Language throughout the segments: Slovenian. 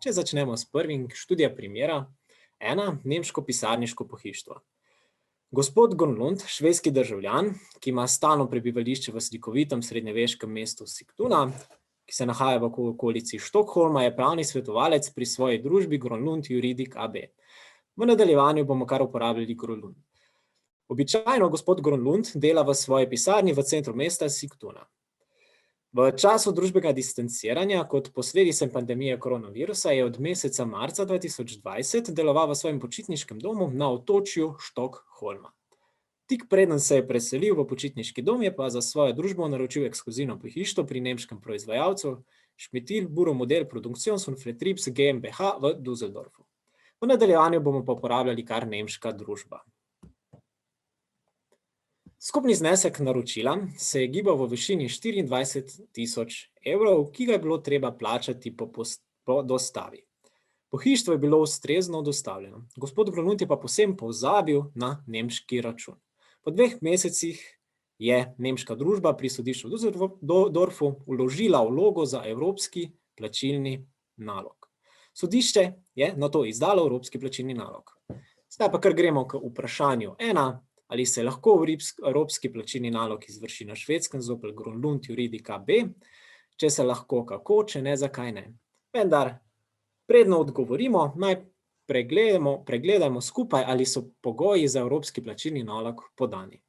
Če začnemo s prvim, študija primera 1, nemško pisarniško pohištvo. Gospod Grönlund, švedski državljan, ki ima stalno prebivališče v slikovitem srednjeveškem mestu Sigtuna, ki se nahaja v okolici Štokholma, je pravni svetovalec pri svoji družbi Grönlund Juridik AB. V nadaljevanju bomo kar uporabljali Grönlund. Običajno gospod Grönlund dela v svoji pisarni v centru mesta Sigtuna. V času družbenega distanciranja kot posledice pandemije koronavirusa je od meseca marca 2020 deloval v svojem počitniškem domu na otočju Štokholma. Tik preden se je preselil v počitniški dom, je pa za svojo družbo naročil ekskluzivno pohištvo pri nemškem proizvajalcu Schmidt Buro Model Produktions und Vertriebs GmbH v Düsseldorfu. V nadaljevanju bomo pa uporabljali kar nemška družba. Skupni znesek naročila se je gibal v višini 24.000 evrov, ki ga je bilo treba plačati po dostavi. Pohištvo je bilo ustrezno dostavljeno. Gospod Grönlund je pa povsem pozabil na nemški račun. Po 2 mesecih je nemška družba pri sodišču v Düsseldorfu vložila vlogo za evropski plačilni nalog. Sodišče je nato izdalo evropski plačilni nalog. Zdaj pa kar gremo k vprašanju 1. Ali se lahko evropski plačilni nalog izvrši na Švedskem zoper Grönlund Juridik AB? Če se lahko, kako, če ne, zakaj ne? Vendar, predno odgovorimo, naj pregledamo skupaj, ali so pogoji za evropski plačilni nalog podani.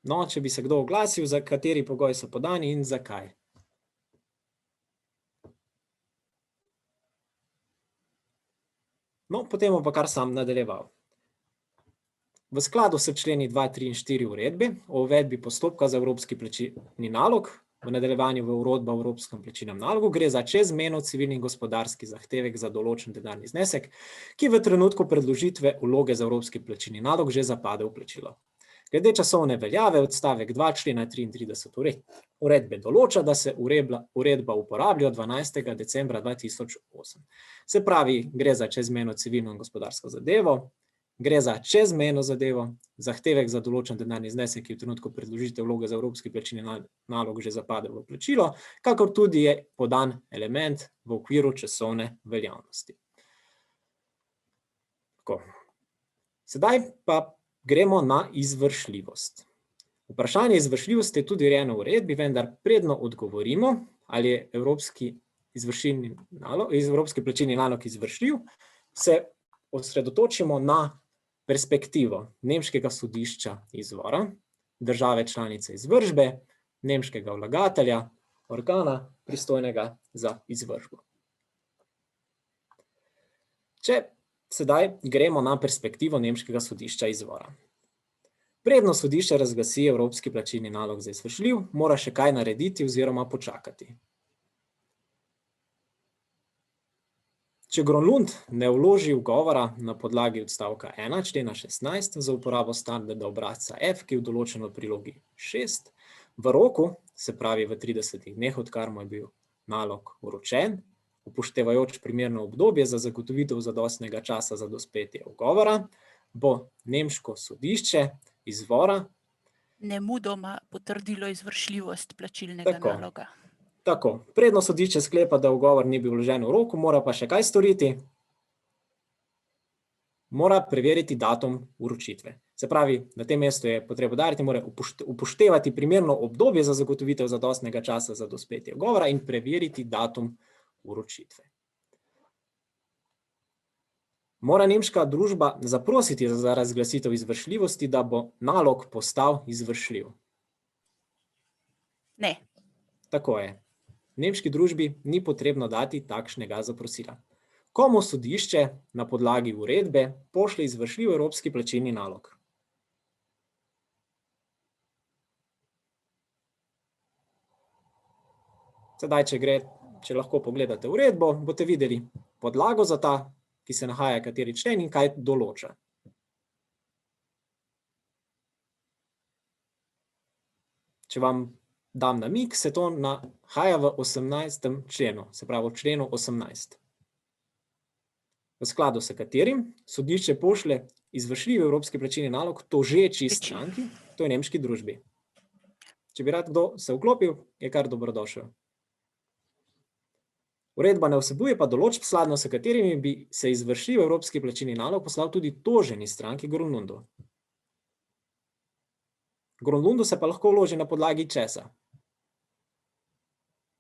No, če bi se kdo oglasil, za kateri pogoji so podani in zakaj. No, potem bom pa kar sam nadaljeval. V skladu s členi 2, 3 in 4 uredbe o uvedbi postopka za evropski plačilni nalog, v nadaljevanju v uredba o evropskem plačilnem nalogu, gre za čezmejno civilni in gospodarski zahtevek za določen denarni znesek, ki v trenutku predložitve vloge za evropski plačilni nalog že zapade v plačilo. Glede časovne veljave odstavek 2 člena 33 uredbe določa, da se uredba uporablja od 12. decembra 2008. Se pravi, gre za čezmejno civilno in gospodarsko zadevo, gre za čezmejno zadevo, zahtevek za določen denarni znesek, ki v trenutku predložitve vloge za evropski plačilni nalog že zapade v plačilo, kakor tudi je podan element v okviru časovne veljavnosti. Tako. Sedaj pa gremo na izvršljivost. Vprašanje izvršljivosti je tudi urejeno v uredbi, vendar predno odgovorimo, ali je evropski plačilni nalog izvršljiv, se osredotočimo na perspektivo nemškega sodišča izvora, države članice izvršbe, nemškega vlagatelja, organa pristojnega za izvršbo. Če sedaj gremo na perspektivo nemškega sodišča izvora. Predno sodišče razglasi evropski plačilni nalog za izvršljiv, mora še kaj narediti oziroma počakati. Če Grönlund ne vloži ugovora na podlagi odstavka 1 člena 16 za uporabo standarda obrazca F, ki je določen v prilogi 6, v roku, se pravi v 30 dneh, odkar mu je bil nalog vročen, upoštevajoč primerno obdobje za zagotovitev zadostnega časa za dospetje ugovora, bo nemško sodišče izvora nemudoma potrdilo izvršljivost plačilnega naloga. Tako, predno sodišče sklepa, da ugovor ni bil vložen v roku, mora pa še kaj storiti? Mora preveriti datum vročitve. Se pravi, na tem mestu je potreba poudariti, mora upoštevati primerno obdobje za zagotovitev zadostnega časa za dospetje ugovora in preveriti datum vročitve. Mora nemška družba zaprositi za razglasitev izvršljivosti, da bo nalog postal izvršljiv? Ne. Tako je. Nemški družbi ni potrebno dati takšnega zaprosila. Komu sodišče na podlagi uredbe pošlje izvršljiv evropski plačilni nalog? Sedaj, če lahko pogledate uredbo, boste videli podlago za ta, ki se nahaja kateri člen in kaj določa. Če vam dam namig, se to nahaja v 18. členu, se pravi v členu 18. V skladu s katerim sodišče pošlje izvršljiv evropski plačilni nalog tožeči stranki, to je nemški družbi. Če bi rad kdo se vklopil, je kar dobrodošel. Uredba ne vsebuje pa določb, skladno s katerimi bi se izvršljiv evropski plačilni nalog poslal tudi toženi stranki Gronlundu. Gronlundu se pa lahko vloži na podlagi česa.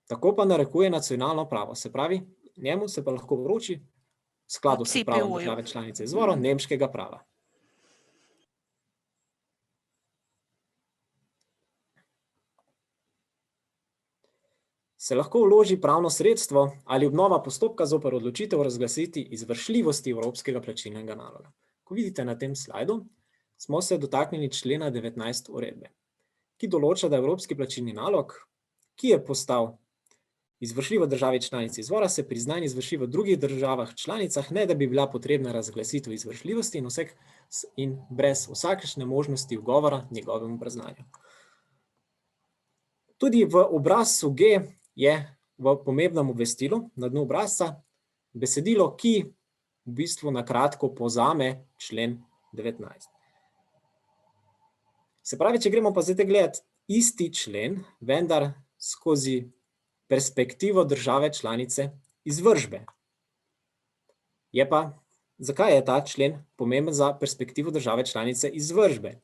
Tako pa narekuje nacionalno pravo, se pravi, njemu se pa lahko vroči v skladu s pravom države članice izvora nemškega prava. Se lahko vloži pravno sredstvo ali obnova postopka zoper odločitev razglasiti izvršljivosti evropskega plačilnega naloga. Ko vidite na tem slajdu, smo se dotaknili člena 19 uredbe, ki določa, da evropski plačilni nalog, ki je postal izvršljiv v državi članici izvora, se prizna in izvrši v drugih državah članicah, ne da bi bila potrebna razglasitev izvršljivosti in brez vsakršne možnosti ugovora njegovemu priznanju. Tudi v obrazcu G je v pomembnem obvestilu na dnu obrazca besedilo, ki v bistvu na kratko povzame člen 19. Se pravi, če gremo pa zdaj gledati isti člen, vendar skozi perspektivo države članice izvršbe. Zakaj je ta člen pomemben za perspektivo države članice izvršbe?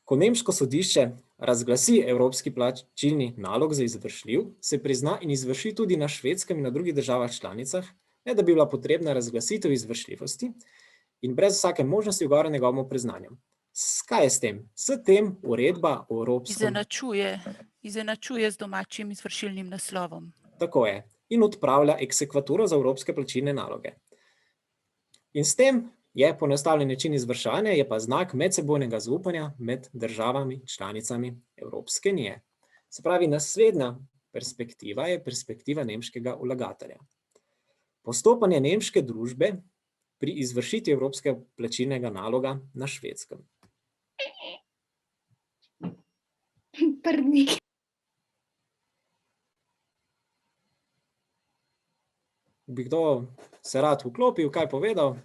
Ko nemško sodišče razglasi evropski plačilni nalog za izvršljiv, se prizna in izvrši tudi na Švedskem in na drugih državah članicah, ne da bi bila potrebna razglasitev izvršljivosti in brez vsake možnosti ugovora njegovemu priznanju. Kaj je s tem? S tem uredba o evropskem... Izenačuje z domačim izvršilnim naslovom. Tako je. In odpravlja eksekvaturo za evropske plačilne naloge. In s tem je poenostavljen način izvrševanja, je pa znak medsebojnega zaupanja med državami članicami Evropske unije. Se pravi, naslednja perspektiva je perspektiva nemškega vlagatelja. Postopanje nemške družbe pri izvršitvi evropskega plačilnega naloga na Švedskem. Prni. Bi kdo se rad vklopil, kaj povedal?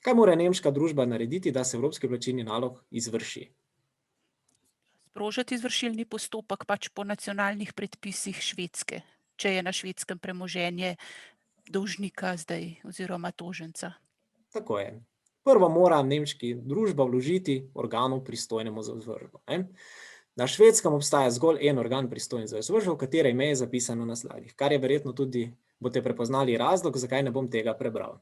Kaj mora nemška družba narediti, da se evropski plačilni nalog izvrši? Sprožiti izvršilni postopek pač po nacionalnih predpisih Švedske, če je na Švedskem premoženje dolžnika zdaj oziroma toženca. Tako je. Prvo mora nemška družba vložiti organu pristojnemu za izvršbo. Na Švedskem obstaja zgolj en organ pristojen za izvršbo, v katere ime je zapisano na slajdih, kar je verjetno tudi, boste prepoznali razlog, zakaj ne bom tega prebral.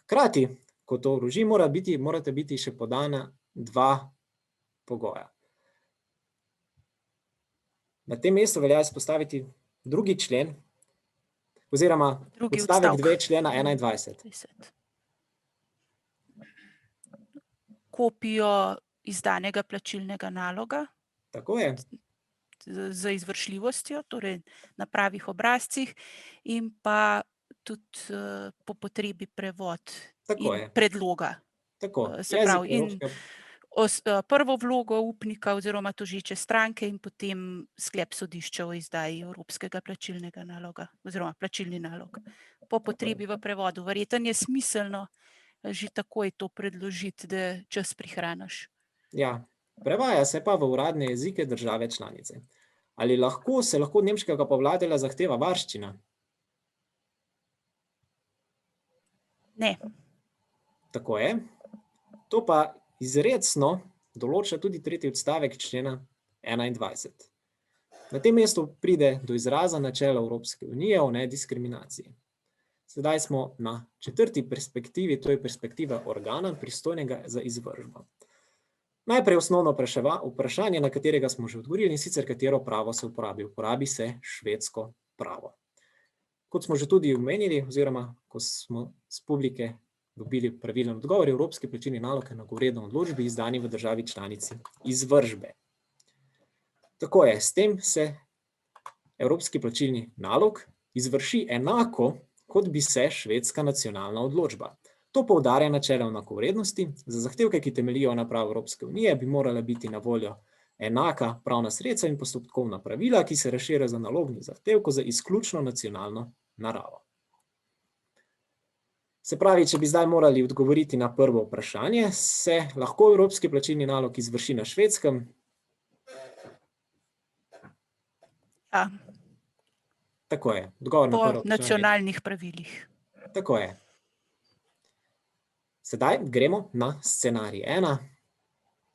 Hkrati, ko to vloži, morate biti še podana dva pogoja. Na tem mestu velja izpostaviti drugi člen, oziroma odstavek 2 člena 21. Kopijo izdanega plačilnega naloga. Tako je. Z izvršljivostjo, torej na pravih obrazcih, in pa tudi po potrebi prevod in predloga. Se pravi, prvo vlogo upnika oziroma tožeče stranke in potem sklep sodišča o izdaji evropskega plačilnega naloga oziroma plačilni nalog. Po potrebi v prevodu. Verjetno je smiselno že takoj to predložiti, da čas prihraniš. Ja, prevaja se pa v uradne jezike države članice. Ali se lahko od nemškega povladatelja zahteva varščina? Ne. Tako je. To pa izrecno določa tudi tretji odstavek člena 21. Na tem mestu pride do izraza načelo Evropske unije o nediskriminaciji. Sedaj smo na četrti perspektivi, to je perspektiva organa pristojnega za izvršbo. Najprej osnovno vprašanje, na katerega smo že odgovorili, in sicer katero pravo se uporabi. Uporabi se švedsko pravo. Kot smo že tudi omenili, oziroma ko smo z publike dobili pravilen odgovor, evropski plačilni nalog je enakovreden odločbi izdani v državi članici izvršbe. Tako je, s tem se evropski plačilni nalog izvrši enako, kot bi se švedska nacionalna odločba. To poudarja načelo enakovrednosti. Za zahtevke, ki temeljijo na pravu Evropske unije, bi morala biti na voljo enaka pravna sredstva in postopkovna pravila, ki se razširijo za nalognih zahtevkov za izključno nacionalno naravo. Se pravi, če bi zdaj morali odgovoriti na prvo vprašanje, se lahko evropski plačilni nalog izvrši na Švedskem? Ja. Tako je. Odgovor na prvo vprašanje. Po nacionalnih pravilih. Tako je. Sedaj gremo na scenarij 1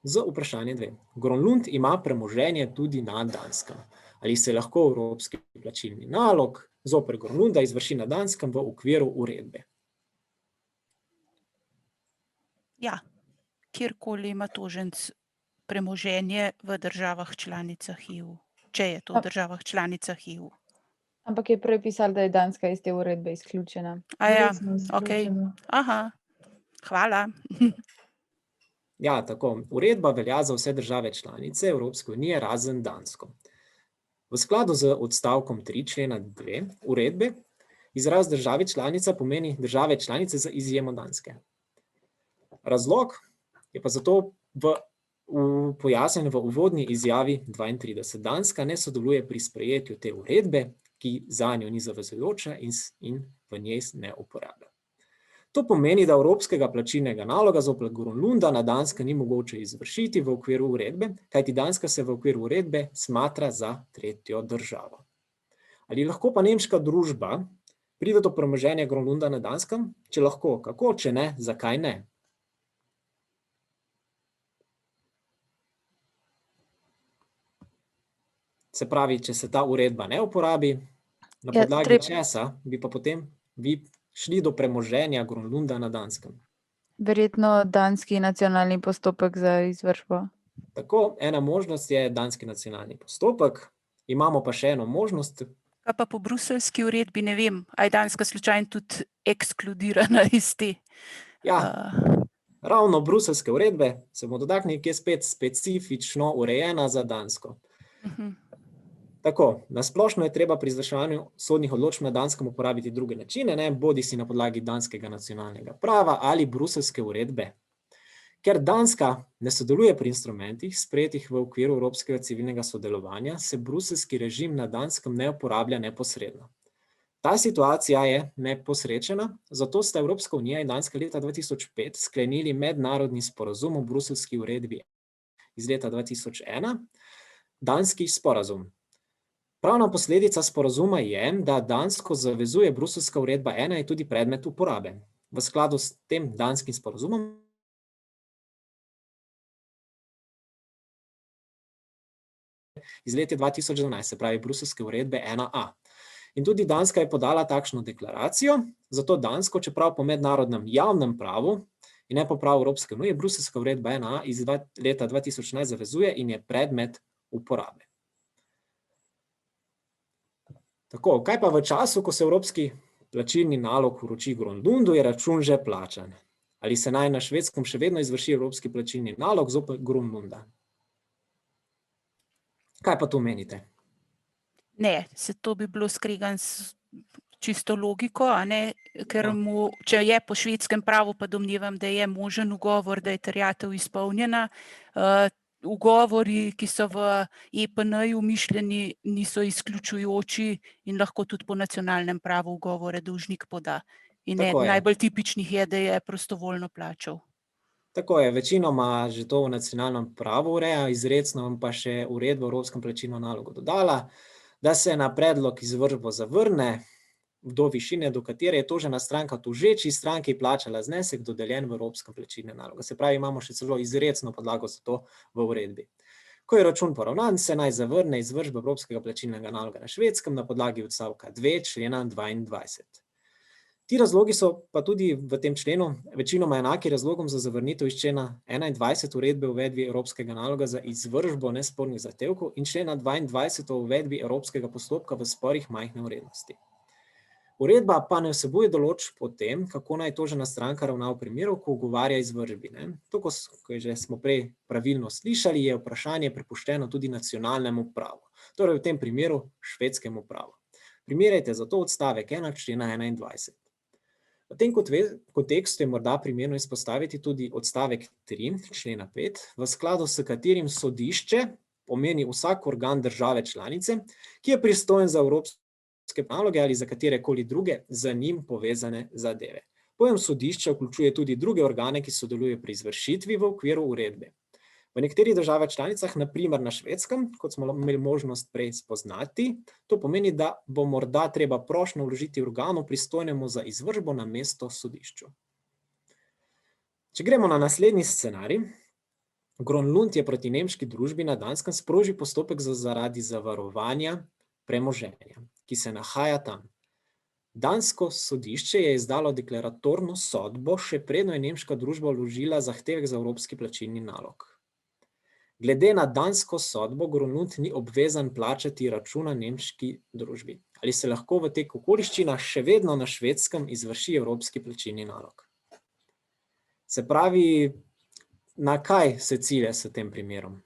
z vprašanje 2. Gronlund ima premoženje tudi na Danskem. Ali se lahko evropski plačilni nalog zoper Gronlunda izvrši na Danskem v okviru uredbe? Ja, kjerkoli ima toženec premoženje v državah članicah EU, če je to v državah članicah EU. Ampak je prej pisalo, da je Danska iz te uredbe izključena. Ja, ok. Aha, hvala. Ja, tako. Uredba velja za vse države članice Evropske unije, razen Dansko. V skladu z odstavkom 3 člena 2 uredbe, izraz države članica pomeni države članice z izjemo Danske. Razlog je pa zato pojasnjen v uvodni izjavi 32. Danska ne sodeluje pri sprejetju te uredbe, ki zanjo ni zavezujoča in v njej ne uporablja. To pomeni, da evropskega plačilnega naloga zoper Gronlunda na Danskem ni mogoče izvršiti v okviru uredbe, kajti Danska se v okviru uredbe smatra za tretjo državo. Ali lahko pa nemška družba pride do premoženja Gronlunda na Danskem? Če lahko, kako? Če ne, zakaj ne? Se pravi, če se ta uredba ne uporabi, na podlagi česa bi pa potem vi šli do premoženja Gronlunda na Danskem? Verjetno danski nacionalni postopek za izvršbo. Tako, ena možnost je danski nacionalni postopek, imamo pa še eno možnost. Kaj pa po bruseljski uredbi, ne vem, a je Danska slučajno tudi ekskludirana iz te? Ja, ravno bruseljske uredbe se bomo dotaknili, ki je spet specifično urejena za Dansko. Tako, na splošno je treba pri izvrševanju sodnih odločb na Danskem uporabiti druge načine, bodi si na podlagi danskega nacionalnega prava ali bruseljske uredbe. Ker Danska ne sodeluje pri instrumentih, sprejetih v okviru evropskega civilnega sodelovanja, se bruseljski režim na Danskem ne uporablja neposredno. Ta situacija je neposrečena, zato sta Evropska unija in Danska leta 2005 sklenili mednarodni sporazum o bruseljski uredbi iz leta 2001, danski sporazum. Pravna posledica sporazuma je, da Dansko zavezuje bruseljska uredba 1 je tudi predmet uporabe. V skladu s tem danskim sporazumom iz leta 2012, se pravi bruseljske uredbe 1a. In tudi Danska je podala takšno deklaracijo, zato Dansko, čeprav po mednarodnem javnem pravu in ne po pravu Evropske unije, bruseljska uredba 1a iz leta 2011 zavezuje in je predmet uporabe. Tako, kaj pa v času, ko se evropski plačilni nalog vroči Gronlundu, je račun že plačan? Ali se naj na Švedskem še vedno izvrši evropski plačilni nalog zoper Gronlunda? Kaj pa to menite? Ne, se to bi bilo skregano s čisto logiko, a ne, ker mu, če je po švedskem pravu, pa domnevam, da je možen ugovor, da je terjatev izpolnjena, ugovori, ki so v EPN-ju mišljeni, niso izključujoči in lahko tudi po nacionalnem pravu ugovore dolžnik poda. In najbolj tipičnih je, da je prostovoljno plačal. Tako je, večinoma že to v nacionalnem pravu ureja, izrecno pa še uredba o evropskem plačilnem nalogu dodala, da se na predlog izvršbo zavrne do višine, do katere je tožena stranka tožeči stranki plačala znesek dodeljen v evropskem plačilnem nalogu. Se pravi, imamo še celo izrecno podlago za to v uredbi. Ko je račun poravnan, se naj zavrne izvršba evropskega plačilnega naloga na Švedskem na podlagi odstavka 2 člena 22. Ti razlogi so pa tudi v tem členu večinoma enaki razlogom za zavrnitev iz člena 21 uredbe o uvedbi evropskega naloga za izvršbo nespornih zahtevkov in člena 22 o uvedbi evropskega postopka v sporih majhne vrednosti. Uredba pa ne vsebuje določb o tem, kako naj tožena stranka ravna v primeru, ko ugovarja izvršbi. To, ko že smo prej pravilno slišali, je vprašanje prepuščeno tudi nacionalnemu pravu, torej v tem primeru švedskemu pravu. Primerjajte zato odstavek 1 člena 21. V tem kontekstu je morda primerno izpostaviti tudi odstavek 3 člena 5, v skladu s katerim sodišče pomeni vsak organ države članice, ki je pristojen za evropske naloge ali za katerekoli druge z njim povezane zadeve. Pojem sodišča vključuje tudi druge organe, ki sodelujejo pri izvršitvi v okviru uredbe. V nekaterih državah članicah, na primer na Švedskem, kot smo imeli možnost prej spoznati, to pomeni, da bo morda treba prošnjo vložiti organu pristojnemu za izvršbo na mesto sodišču. Če gremo na naslednji scenarij, Gronlund je proti nemški družbi na Danskem sprožil postopek zaradi zavarovanja premoženja, ki se nahaja tam. Dansko sodišče je izdalo deklaratorno sodbo, še predno je nemška družba vložila zahtevek za evropski plačilni nalog. Glede na dansko sodbo, Gronlund ni obvezan plačati računa nemški družbi. Ali se lahko v teh okoliščinah še vedno na Švedskem izvrši evropski plačilni nalog? Se pravi, na kaj se cilja s tem primerom?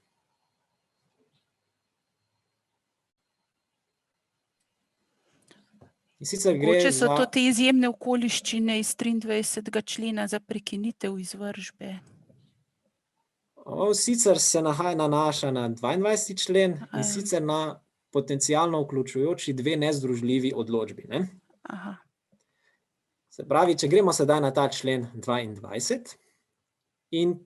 Mogoče so to te izjemne okoliščine iz 23. člena za prekinitev izvršbe. Sicer se nanaša na 22. člen in sicer na potencialno vključujoči dve nezdružljivi odločbi. Ne? Aha. Se pravi, če gremo sedaj na ta člen 22 in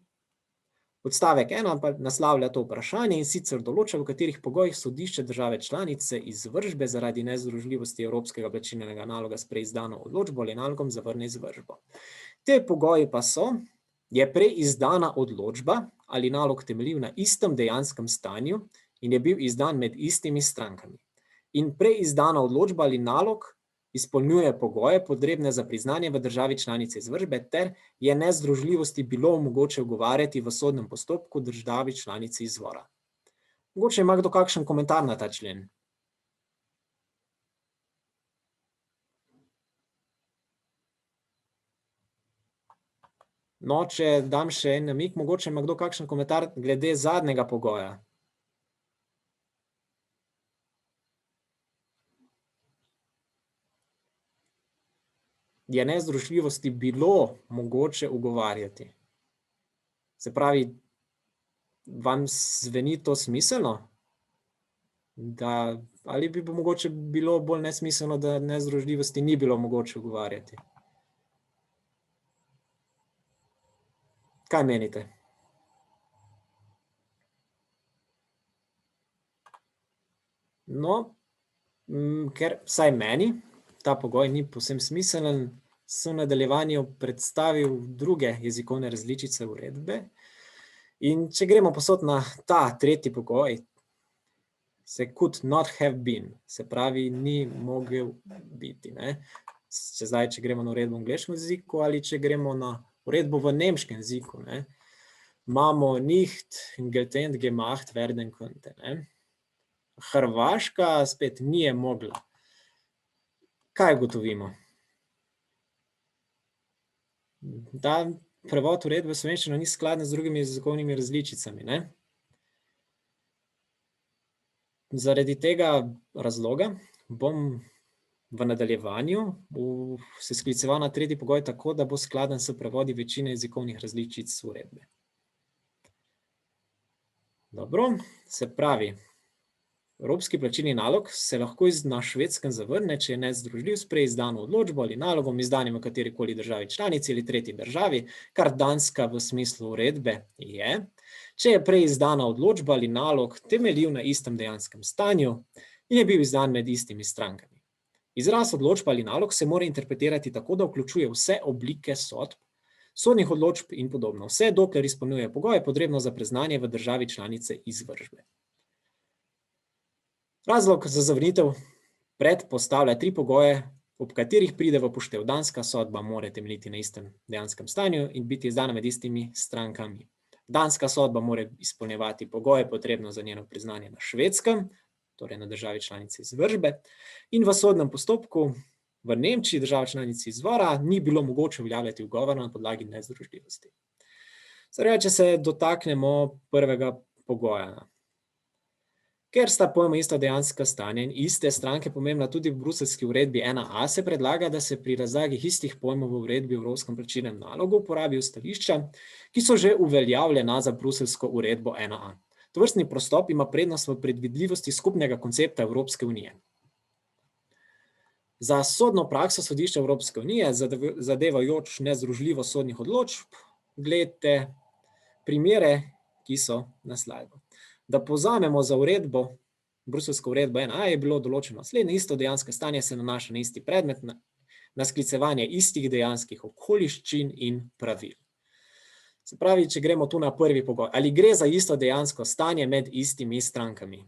odstavek 1 pa naslavlja to vprašanje in sicer določa, v katerih pogojih sodišče države članice izvršbe zaradi nezdružljivosti evropskega plačilnega naloga s preizdano odločbo ali nalogom zavrne izvršbo. Te pogoji pa so, je preizdana odločba ali nalog temeljil na istem dejanskem stanju in je bil izdan med istimi strankami. In preizdana odločba ali nalog izpolnjuje pogoje, potrebne za priznanje v državi članice izvršbe, ter je nezdružljivosti bilo mogoče ugovarjati v sodnem postopku državi članice izvora. Mogoče ima kdo kakšen komentar na ta člen? No, če dam še en namig, mogoče ima kdo kakšen komentar glede zadnjega pogoja. Je nezdružljivosti bilo mogoče ugovarjati. Se pravi, vam zveni to smiselno? Ali bi mogoče bilo bolj nesmiselno, da nezdružljivosti ni bilo mogoče ugovarjati? Kaj menite? No, ker vsaj meni ta pogoj ni povsem smiselen, sem v nadaljevanju predstavil druge jezikovne različice uredbe. In če gremo posod na ta tretji pogoj, se could not have been, se pravi, ni mogel biti. Ne? Če gremo na uredbo v angleškem jeziku ali če gremo na uredbo v nemškem jeziku, ne? Imamo nicht geltend gemacht werden könnte. Ne? Hrvaška spet nije mogla. Kaj ugotovimo? Ta prevod uredbe v slovenščino ni skladen z drugimi jezikovnimi različicami. Ne? Zaradi tega razloga bom v nadaljevanju se skliceval na tretji pogoj tako, da bo skladen s prevodi večine jezikovnih različic uredbe. Dobro, se pravi, evropski plačilni nalog se lahko na Švedskem zavrne, če je nezdružljiv s preizdano odločbo ali nalogom izdanim v katerikoli državi članici ali tretji državi, kar Danska v smislu uredbe je, če je preizdana odločba ali nalog temeljil na istem dejanskem stanju in je bil izdan med istimi strankami. Izraz odločba ali nalog se mora interpretirati tako, da vključuje vse oblike sodb, sodnih odločb in podobno. Vse, dokler izpolnjuje pogoje, potrebno za priznanje v državi članice izvršbe. Razlog za zavrnitev predpostavlja 3 pogoje, ob katerih pride v poštev. Danska sodba mora temeljiti na istem dejanskem stanju in biti izdana med istimi strankami. Danska sodba mora izpolnjevati pogoje, potrebno za njeno priznanje na Švedskem, torej na državi članici izvršbe, in v sodnem postopku v Nemčiji, država članici izvora, ni bilo mogoče uveljavljati ugovora na podlagi nezdružljivosti. Zdaj, če se dotaknemo prvega pogoja. Ker sta pojma ista dejanska stanja in iste stranke pomembna tudi v bruseljski uredbi 1a, se predlaga, da se pri razlagi istih pojmov v uredbi o evropskem plačilnem nalogu uporabijo stališča, ki so že uveljavljena za bruseljsko uredbo 1a. Tovrstni pristop ima prednost v predvidljivosti skupnega koncepta Evropske unije. Za sodno prakso sodišča Evropske unije, zadevajoč nezdružljivost sodnih odločb, gledajte primere, ki so na slajdu. Da povzamemo za uredbo, bruselsko uredbo 1a je bilo določeno naslednje, isto dejansko stanje se nanaša na isti predmet, na sklicevanje istih dejanskih okoliščin in pravil. Se pravi, če gremo tu na prvi pogoj, ali gre za isto dejansko stanje med istimi strankami?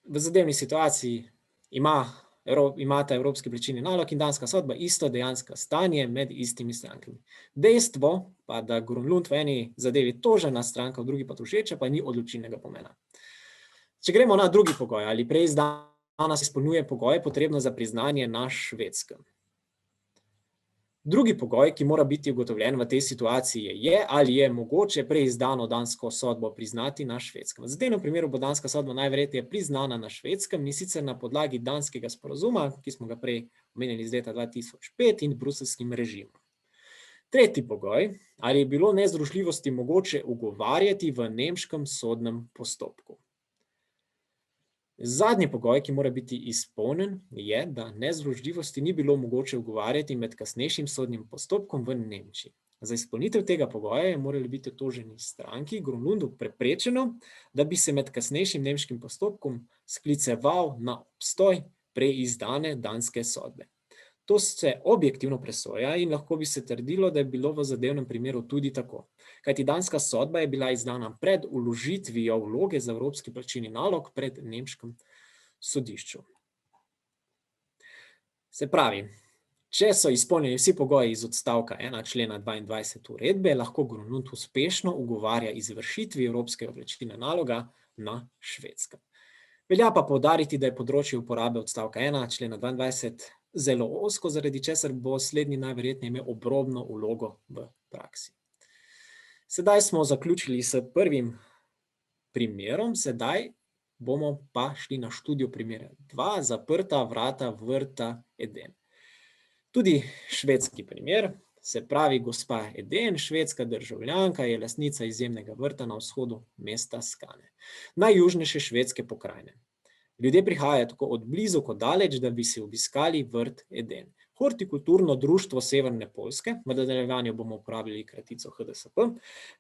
V zadevni situaciji imata evropski plačilni nalog in danska sodba isto dejansko stanje med istimi strankami. Dejstvo pa, da Grunlund v eni zadevi tožena stranka, v drugi pa tožeča, pa ni odločilnega pomena. Če gremo na drugi pogoj, ali prej izdana se izpolnjuje pogoj, potrebno za priznanje na Švedskem. Drugi pogoj, ki mora biti ugotovljen v tej situaciji je, ali je mogoče prej izdano dansko sodbo priznati na Švedskem. V zadevnem primeru bo danska sodba najverjetneje priznana na Švedskem, in sicer na podlagi danskega sporazuma, ki smo ga prej omenili iz leta 2005 in bruselskim režimom. Tretji pogoj, ali je bilo nezdružljivosti mogoče ugovarjati v nemškem sodnem postopku. Zadnji pogoj, ki mora biti izpolnjen, je, da nezdružljivosti ni bilo mogoče ugovarjati med kasnejšim sodnim postopkom v Nemčiji. Za izpolnitev tega pogoja je morali biti toženi stranki Grunlundu preprečeno, da bi se med kasnejšim nemškim postopkom skliceval na obstoj prej izdane danske sodbe. To se objektivno presoja in lahko bi se trdilo, da je bilo v zadevnem primeru tudi tako. Kajti danska sodba je bila izdana pred vložitvijo vloge za evropski plačilni nalog pred nemškem sodišču. Se pravi, če so izpolnjeni vsi pogoji iz odstavka 1 člena 22 uredbe, lahko Grunlund uspešno ugovarja izvršitvi evropskega plačilnega naloga na Švedskem. Velja pa poudariti, da je področje uporabe odstavka 1 člena 22 zelo ozko, zaradi česar bo slednji najverjetneje imel obrobno vlogo v praksi. Sedaj smo zaključili s prvim primerom, sedaj bomo pa šli na študijo primera 2, zaprta vrata vrta Eden. Tudi švedski primer, se pravi gospa Eden, švedska državljanka, je lastnica izjemnega vrta na vzhodu mesta Skane, najjužnejše švedske pokrajine. Ljudje prihajajo tako od blizu kot daleč, da bi si obiskali vrt Eden. Hortikulturno društvo Severne Poljske, v nadaljevanju bomo uporabili kratico HDSP,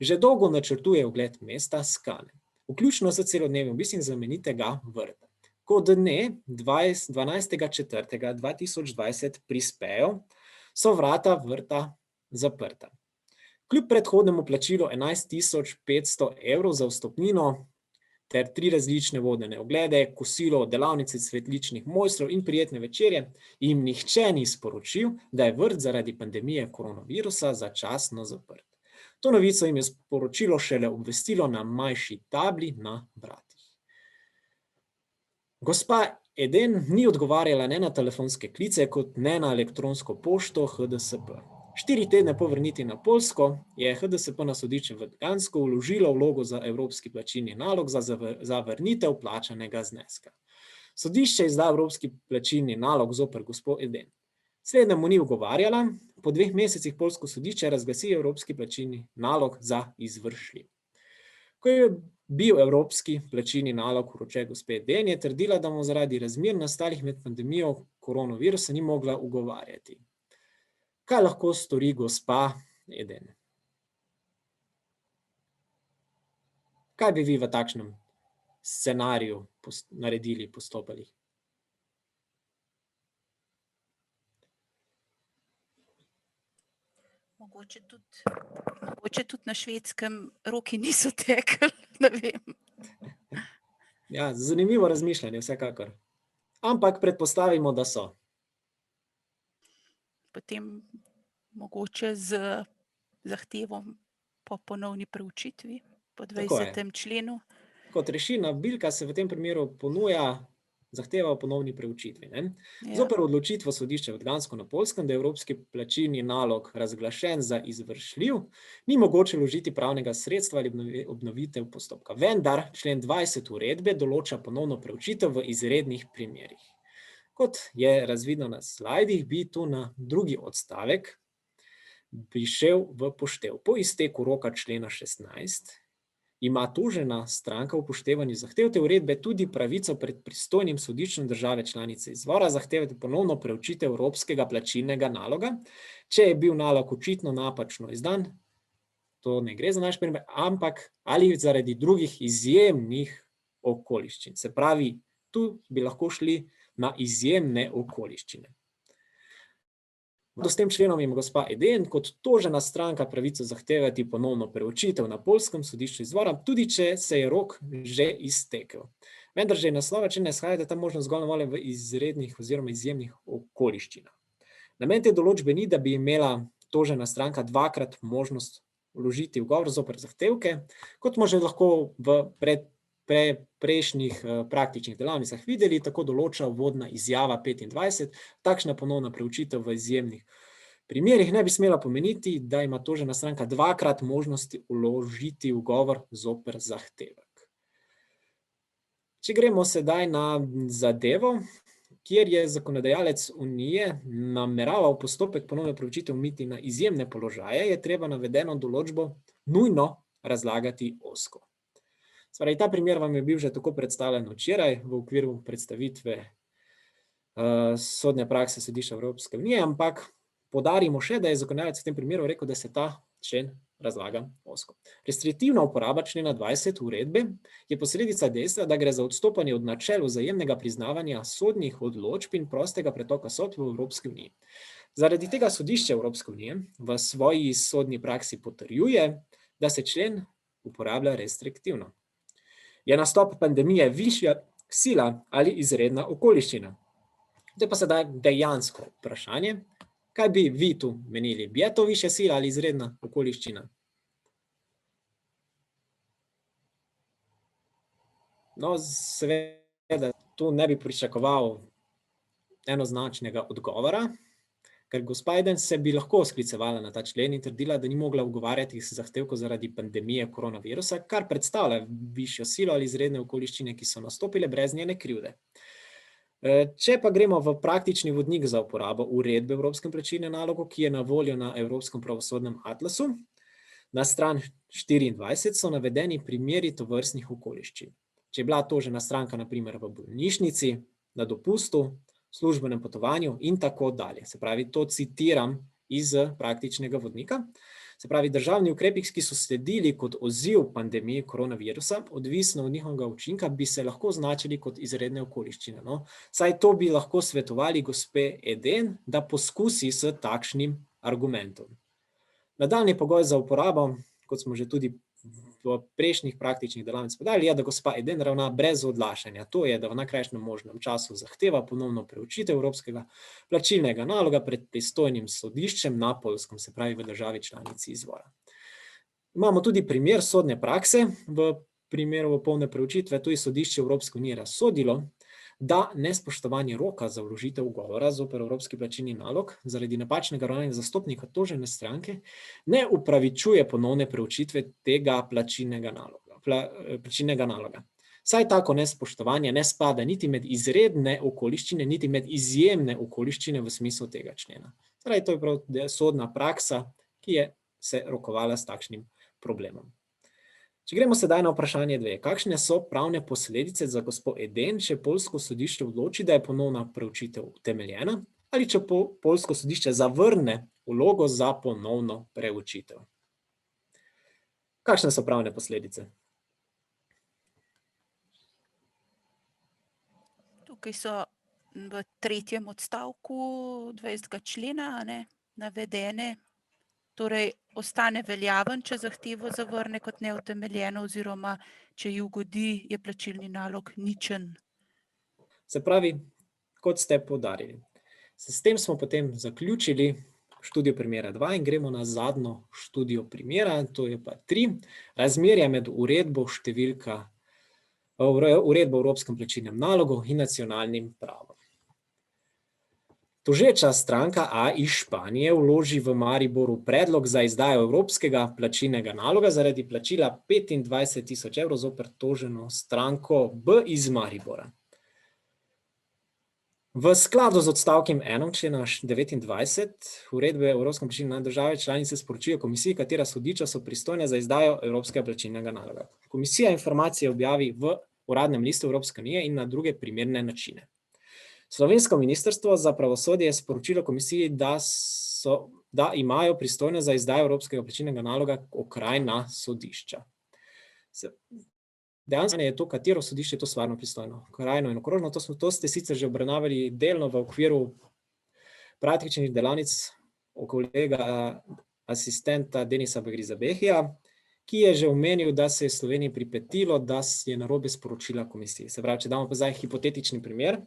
že dolgo načrtuje ogled mesta Skane, vključno s celodnevnim obiskom znamenitega vrta. Ko dne 12.4.2020 prispejo, so vrata vrta zaprta. Kljub predhodnemu plačilu 11.500 evrov za vstopnino ter 3 različne vodene oglede, kosilo, delavnice cvetličnih mojstrov in prijetne večerje, jim nihče ni sporočil, da je vrt zaradi pandemije koronavirusa začasno zaprt. To novico jim je sporočilo šele obvestilo na manjši tabli na vratih. Gospa Eden ni odgovarjala ne na telefonske klice, kot ne na elektronsko pošto HDSP. 4 tedne po vrnitvi na Poljsko je HDSP na sodišče v Gdansku vložilo vlogo za evropski plačilni nalog za vrnitev plačanega zneska. Sodišče izda evropski plačilni nalog zoper gospo Eden. Slednja mu ni ugovarjala, po 2 mesecih poljsko sodišče razglasi evropski plačilni nalog za izvršljiv. Ko je bil evropski plačilni nalog vročen gospe Eden, je trdila, da mu zaradi razmer nastalih med pandemijo koronavirusa ni mogla ugovarjati. Kaj lahko stori gospa Eden? Kaj bi vi v takšnem scenariju naredili, postopali? Mogoče tudi na Švedskem roki niso tekli, ne vem. Ja, zanimivo razmišljanje, vsekakor. Ampak predpostavimo, da so. Potem mogoče z zahtevom po ponovni preučitvi po 20. členu. Kot rešilna bilka se v tem primeru ponuja zahteva o ponovni preučitvi. Zoper odločitvo sodišča v Gdansku na Poljskem, da je evropski plačilni nalog razglašen za izvršljiv, ni mogoče vložiti pravnega sredstva ali obnovitev postopka. Vendar člen 20 uredbe določa ponovno preučitev v izrednih primerih. Kot je razvidno na slajdih, bi tu na drugi odstavek prišel v poštev. Po izteku roka člena 16 ima tožena stranka v upoštevanju zahtev te uredbe tudi pravico pred pristojnim sodiščem države članice izvora zahtevati ponovno preučitev evropskega plačilnega naloga, če je bil nalog očitno napačno izdan, to ne gre za naš primer, ampak ali zaradi drugih izjemnih okoliščin. Se pravi, tu bi lahko šli na izjemne okoliščine. S tem členom ima gospa Eden kot tožena stranka pravico zahtevati ponovno preučitev na poljskem sodišču izvora, tudi če se je rok že iztekel. Vendar že naslova člena izhaja, da ta možnost zgolj na voljo v izrednih oziroma izjemnih okoliščinah. Namen te določbe ni, da bi imela tožena stranka dvakrat možnost vložiti ugovor zoper zahtevke, kot smo že lahko v prejšnjih praktičnih delavnicah videli, tako določa uvodna izjava 25, takšna ponovna preučitev v izjemnih primerih ne bi smela pomeniti, da ima tožena stranka dvakrat možnosti vložiti ugovor zoper zahtevek. Če gremo sedaj na zadevo, kjer je zakonodajalec Unije nameraval postopek ponovne preučitve umiti na izjemne položaje, je treba navedeno določbo nujno razlagati ozko. Ta primer vam je bil že tako predstavljen včeraj v okviru predstavitve sodne prakse Sodišča Evropske unije, ampak poudarimo še, da je zakonodajalec v tem primeru rekel, da se ta člen razlaga ozko. Restriktivna uporaba člena 20 uredbe je posledica dejstva, da gre za odstopanje od načel vzajemnega priznavanja sodnih odločb in prostega pretoka sodb v Evropski uniji. Zaradi tega Sodišče Evropske unije v svoji sodni praksi potrjuje, da se člen uporablja restriktivno. Je nastop pandemije višja sila ali izredna okoliščina? To je pa sedaj dejansko vprašanje. Kaj bi vi tu menili? Je to višja sila ali izredna okoliščina? No, seveda, tu ne bi pričakoval enoznačnega odgovora, ker gospa Eden se bi lahko sklicevala na ta člen in trdila, da ni mogla ugovarjati zahtevkov zaradi pandemije koronavirusa, kar predstavlja višjo silo ali izredne okoliščine, ki so nastopile brez njene krivde. Če pa gremo v praktični vodnik za uporabo uredbe v Evropskem plačilnem nalogu, ki je na voljo na Evropskem pravosodnem atlasu, na stran 24 so navedeni primeri tovrstnih okoliščin. Če je bila tožena stranka na primer v bolnišnici, na dopustu, službenem potovanju in tako dalje. Se pravi, to citiram iz praktičnega vodnika. Se pravi, državni ukrepi, ki so sledili kot odziv pandemije koronavirusa, odvisno od njihovega učinka, bi se lahko označili kot izredne okoliščine. No? Saj to bi lahko svetovali gospe Eden, da poskusi s takšnim argumentom. Nadaljnji pogoj za uporabo, kot smo že tudi v prejšnjih praktičnih delavnicah podali, je, da gospa Eden ravna brez odlašanja. To je, da v najkrajšem možnem času zahteva ponovno preučitev evropskega plačilnega naloga pred pristojnim sodiščem na Poljskem, se pravi v državi članici izvora. Imamo tudi primer sodne prakse. V primeru polne preučitve tudi sodišče Evropske unije razsodilo, da nespoštovanje roka za vložitev ugovora zoper evropski plačilni nalog zaradi napačnega ravnanja zastopnika tožene stranke ne upravičuje ponovne preučitve tega plačilnega naloga. Saj tako nespoštovanje ne spada niti med izredne okoliščine, niti med izjemne okoliščine v smislu tega člena. Torej, to je prav sodna praksa, ki je se rokovala s takšnim problemom. Če gremo sedaj na vprašanje 2. Kakšne so pravne posledice za gospo Eden, če poljsko sodišče odloči, da je ponovna preučitev utemeljena, ali če poljsko sodišče zavrne vlogo za ponovno preučitev? Kakšne so pravne posledice? Tukaj so v 3. odstavku 20. člena navedene. Torej, ostane veljaven, če zahtevo zavrne kot neutemeljeno oziroma če ji ugodi, je plačilni nalog ničen. Se pravi, kot ste poudarili. S tem smo potem zaključili študijo primera 2 in gremo na zadnjo študijo primera, to je pa 3. Razmerje med uredbo o Evropskem plačilnem nalogu in nacionalnim pravom. Tožeča stranka A iz Španije vloži v Mariboru predlog za izdajo evropskega plačilnega naloga zaradi plačila 25.000 evrov zoper toženo stranko B iz Maribora. V skladu z odstavkom 1 člena 29 uredbe Evropske plačilne države članice sporočijo komisiji, katera sodišča so pristojne za izdajo Evropskega plačilnega naloga. Komisija informacije objavi v uradnem listu Evropske unije in na druge primerne načine. Slovensko ministrstvo za pravosodje je sporočilo komisiji, da imajo pristojnost za izdajo Evropskega plačilnega naloga okrajna sodišča. Dejansko je to, katero sodišče je to stvarno pristojno, okrajno in okrožno. To ste sicer že obravnavali delno v okviru praktičnih delavnic kolega asistenta Denisa Begrizabehija, ki je že omenil, da se je Sloveniji pripetilo, da je narobe sporočila komisiji. Se pravi, če damo pa zdaj hipotetični primer,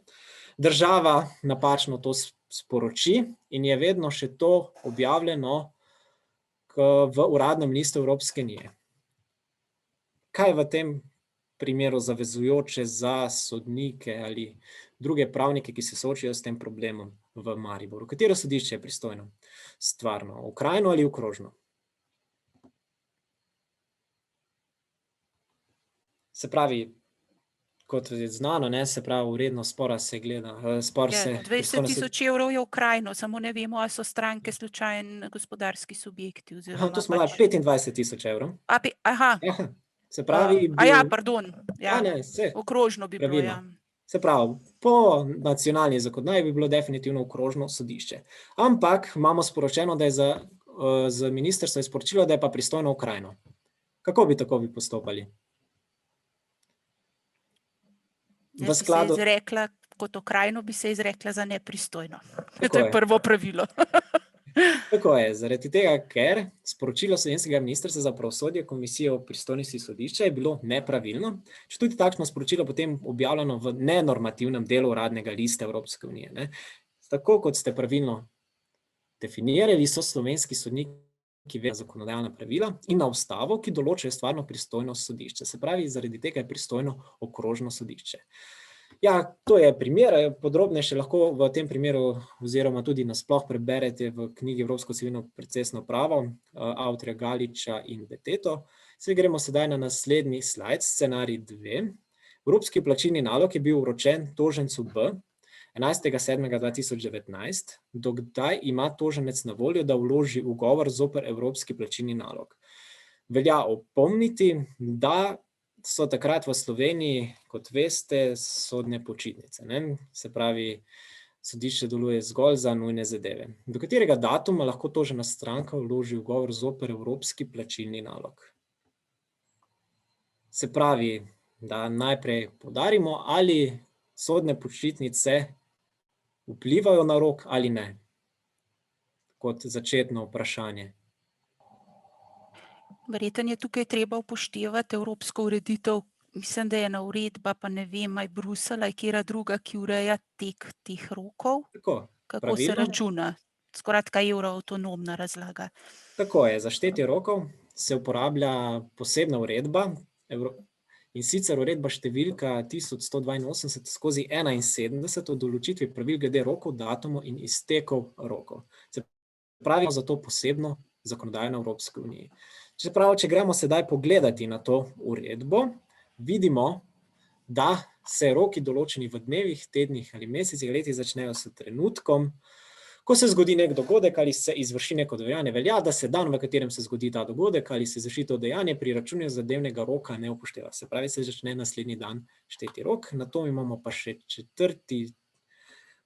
država napačno to sporoči in je vedno še to objavljeno v uradnem listu Evropske unije. Kaj v tem primeru zavezujoče za sodnike ali druge pravnike, ki se soočajo s tem problemom v Mariboru? Katero sodišče je pristojno? Stvarno, okrajno ali okrožno? Se pravi, kot je znano, se pravi, vrednost spora se gleda. 20.000 evrov je okrajno, samo ne vemo, ali so stranke slučajen gospodarski subjekti. To smo dali 25.000 evrov. Aha. Se pravi, pardon, okrožno bi bilo. Se pravi, po nacionalni zakonodaji bi bilo definitivno okrožno sodišče. Ampak imamo sporočeno, da je za ministrstvo sporočilo, da je pa pristojno okrajno. Kako bi tako postopali? Bi se izrekla kot okrajno, bi se izrekla za nepristojno. To je prvo pravilo. Tako je, zaradi tega, ker sporočilo Slovenskega ministrstva za pravosodje Komisije o pristojnosti sodišča je bilo nepravilno, če tudi takšno sporočilo potem objavljeno v nenormativnem delu uradnega lista Evropske unije. Tako kot ste pravilno definirali, so slovenski sodniki vedo zakonodajna pravila in na ustavo, ki določajo stvarno pristojnost sodišča. Se pravi, zaradi tega je pristojno okrožno sodišče. Ja, to je primer, podrobneje še lahko v tem primeru oziroma tudi nasploh preberete v knjigi Evropsko civilno procesno pravo avtorja Galiča in Beteto. Gremo sedaj na naslednji slajd, scenarij 2. Evropski plačilni nalog je bil vročen tožencu B 11.7.2019. Do kdaj ima toženec na voljo, da vloži ugovor zoper Evropski plačilni nalog? Velja opomniti, da so takrat v Sloveniji, kot veste, sodne počitnice. Se pravi, sodišče deluje zgolj za nujne zadeve. Do katerega datuma lahko tožena stranka vloži ugovor zoper Evropski plačilni nalog? Se pravi, da najprej poudarimo, ali sodne počitnice vplivajo na rok ali ne, kot začetno vprašanje. Verjetno je tukaj treba upoštevati evropsko ureditev, mislim, da je ena uredba, pa ne vem, aj Bruselj, aj katera druga, ki ureja tek teh rokov. Kako se računa? Skratka, evroavtonomna razlaga. Tako je, za štetje rokov se uporablja posebna uredba, in sicer uredba številka 1182/71 o določitvi pravil glede rokov, datumov in iztekov rokov. Se pravi, za to posebno zakonodajo na Evropski uniji. Če gremo sedaj pogledati na to uredbo, vidimo, da se roki določeni v dnevih, tednih ali mesecih, letih začnejo s trenutkom, ko se zgodi nek dogodek ali se izvrši neko dejanje. Velja, da se dan, v katerem se zgodi ta dogodek ali se izvrši to dejanje, pri računanju zadevnega roka ne upošteva. Se pravi, se začne naslednji dan šteti rok. Na to imamo pa še četrti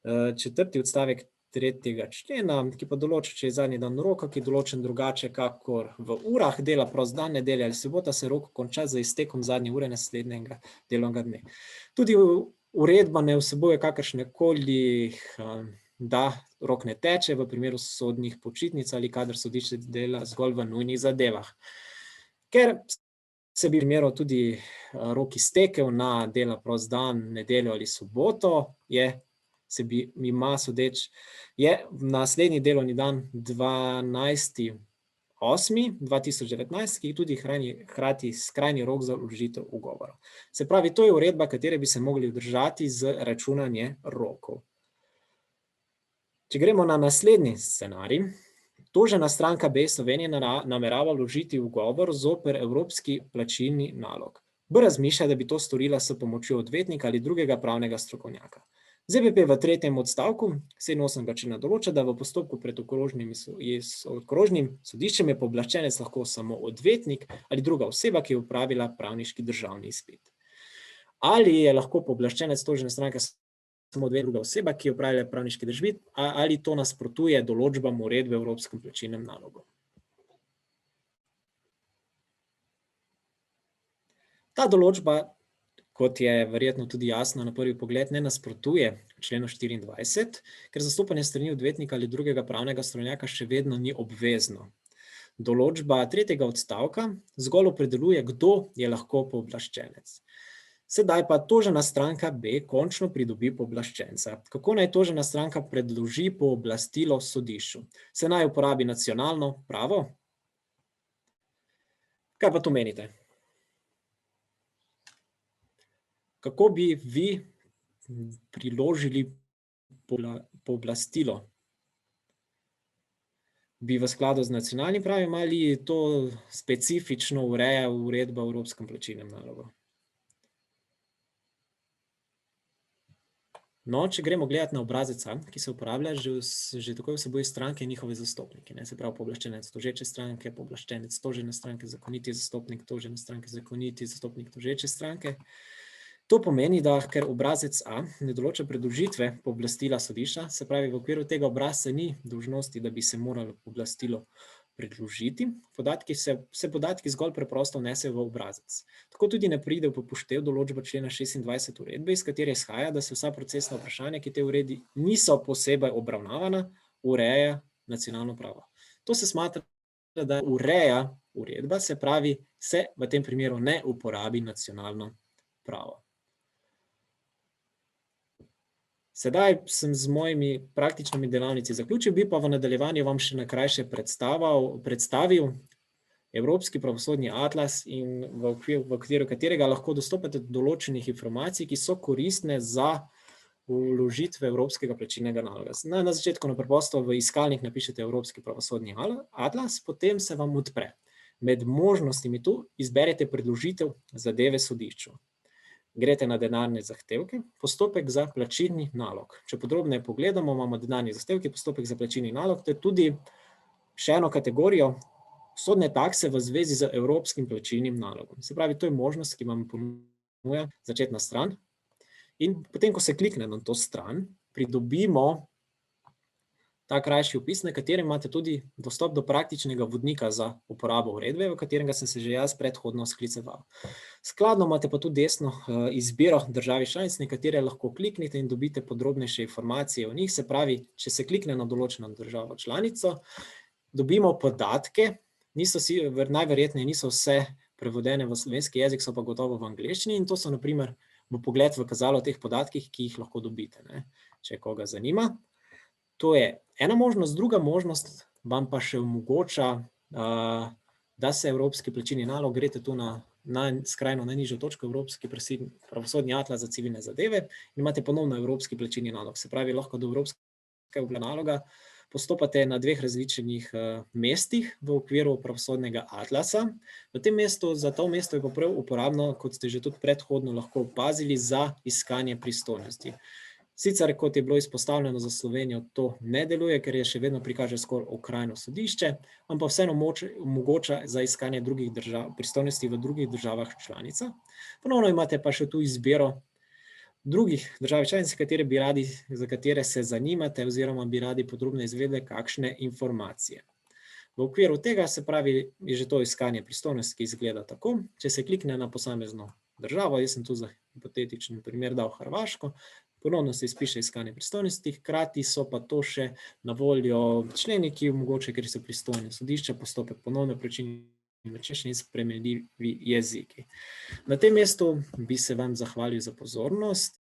odstavek 3. člena, ki pa določa, če je zadnji dan roka, ki je določen drugače kakor v urah, dela prost dan, nedelja ali sobota, se rok konča z iztekom zadnje ure naslednjega delovnega dne. Tudi uredba ne vsebuje kakršnekoli, da rok ne teče v primeru sodnih počitnic ali kadar sodišče dela zgolj v nujnih zadevah. Ker se bi v primeru tudi rok iztekel na dela prost dan, nedeljo ali soboto, je naslednji delovni dan 12.8.2019, ki je tudi hkrati skrajni rok za vložitev ugovora. Se pravi, to je uredba, katere bi se mogli držati z računanje rokov. Če gremo na naslednji scenarij, tožena stranka B Slovenije namerava vložiti ugovor zoper Evropski plačilni nalog. B razmišlja, da bi to storila s pomočjo odvetnika ali drugega pravnega strokovnjaka. ZPP v 3. odstavku 87. člena določa, da v postopku pred okrožnim sodiščem je pooblaščenec lahko samo odvetnik ali druga oseba, ki je opravila pravniški državni izpit. Ali je lahko pooblaščenec tožene stranke samo druga oseba, ki je opravila pravniški državni izpit, ali to nasprotuje določbam uredbe o Evropskem plačilnem nalogu. Ta določba, kot je verjetno tudi jasno na prvi pogled, ne nasprotuje členu 24, ker zastopanje strani odvetnika ali drugega pravnega strokovnjaka še vedno ni obvezno. Določba 3. odstavka zgolj opredeljuje, kdo je lahko pooblaščenec. Sedaj pa tožena stranka B končno pridobi pooblaščenca. Kako naj tožena stranka predloži pooblastilo sodišču? Se naj uporabi nacionalno pravo? Kaj pa to menite? Kako bi vi priložili pooblastilo? Bi v skladu z nacionalnim pravim ali to specifično ureja uredba o Evropskem plačilnem nalogu? No, če gremo gledati na obrazec A, ki se uporablja, že takoj vsebuje stranke in njihove zastopniki. Se pravi, pooblaščenec tožeče stranke, pooblaščenec tožene stranke, zakoniti zastopnik tožene stranke, zakoniti zastopnik tožeče stranke. To pomeni, da ker obrazec A ne določa predložitve pooblastila sodišča, se pravi, v okviru tega obrazca ni dolžnosti, da bi se moralo pooblastilo predložiti, se podatki zgolj preprosto vnesejo v obrazec. Tako tudi ne pride v upoštev določba člena 26 uredbe, iz katere izhaja, da se vsa procesna vprašanja, ki te uredi niso posebej obravnavana, ureja nacionalno pravo. To se smatra, da ureja uredba, se pravi, se v tem primeru ne uporabi nacionalno pravo. Sedaj sem z mojimi praktičnimi delavnici zaključil, bi pa v nadaljevanju vam še na krajše predstavil Evropski pravosodni atlas in v okviru katerega lahko dostopate do določenih informacij, ki so koristne za vložitve Evropskega plačilnega naloga. Na začetku na preprosto v iskalnik napišete Evropski pravosodni atlas, potem se vam odpre. Med možnostmi tu izberete predložitev zadeve sodišču. Greste na denarne zahtevke, postopek za plačilni nalog. Če podrobneje pogledamo, imamo denarni zahtevki, postopek za plačilni nalog, ter tudi še eno kategorijo sodne takse v zvezi z Evropskim plačilnim nalogom. Se pravi, to je možnost, ki vam ponuja začetna stran. In potem, ko se klikne na to stran, pridobimo ta krajši opis, na katerem imate tudi dostop do praktičnega vodnika za uporabo uredbe, v katerega sem se že jaz predhodno skliceval. Skladno imate pa tudi desno izbiro državi članic, na katere lahko kliknite in dobite podrobnejše informacije o njih. Se pravi, če se klikne na določeno državo članico, dobimo podatke, najverjetneje niso vse prevedene v slovenski jezik, so pa gotovo v angleščini in to so na primer v pogled v kazalo teh podatkih, ki jih lahko dobite, če koga zanima. To je ena možnost, druga možnost vam pa še omogoča, da se Evropski plačilni nalog greste tu na skrajno najnižjo točko Evropski pravosodni atlas za civilne zadeve in imate ponovno Evropski plačilni nalog. Se pravi, lahko do Evropskega naloga postopate na dveh različnih mestih v okviru pravosodnega atlasa. V tem mestu, za to mesto je pa prav uporabno, kot ste že tudi predhodno lahko opazili, za iskanje pristojnosti. Sicer, kot je bilo izpostavljeno za Slovenijo, to ne deluje, ker je še vedno prikaže skoraj okrajno sodišče, ampak vseeno omogoča za iskanje drugih pristojnosti v drugih državah članicah. Ponovno imate pa še tu izbiro drugih držav članic, za katere se zanimate oziroma bi radi podrobno izvedeli kakšne informacije. V okviru tega, se pravi, je že to iskanje pristojnosti, ki izgleda tako. Če se klikne na posamezno državo, jaz sem tu za hipotetični primer dal Hrvaško, ponovno se izpiše iskanje pristojnosti, hkrati so pa to še na voljo členi, ki omogočajo, ker so pristojne sodišča, postopek ponovne preučitve in spremenljivi jeziki. Na tem mestu bi se vam zahvalil za pozornost.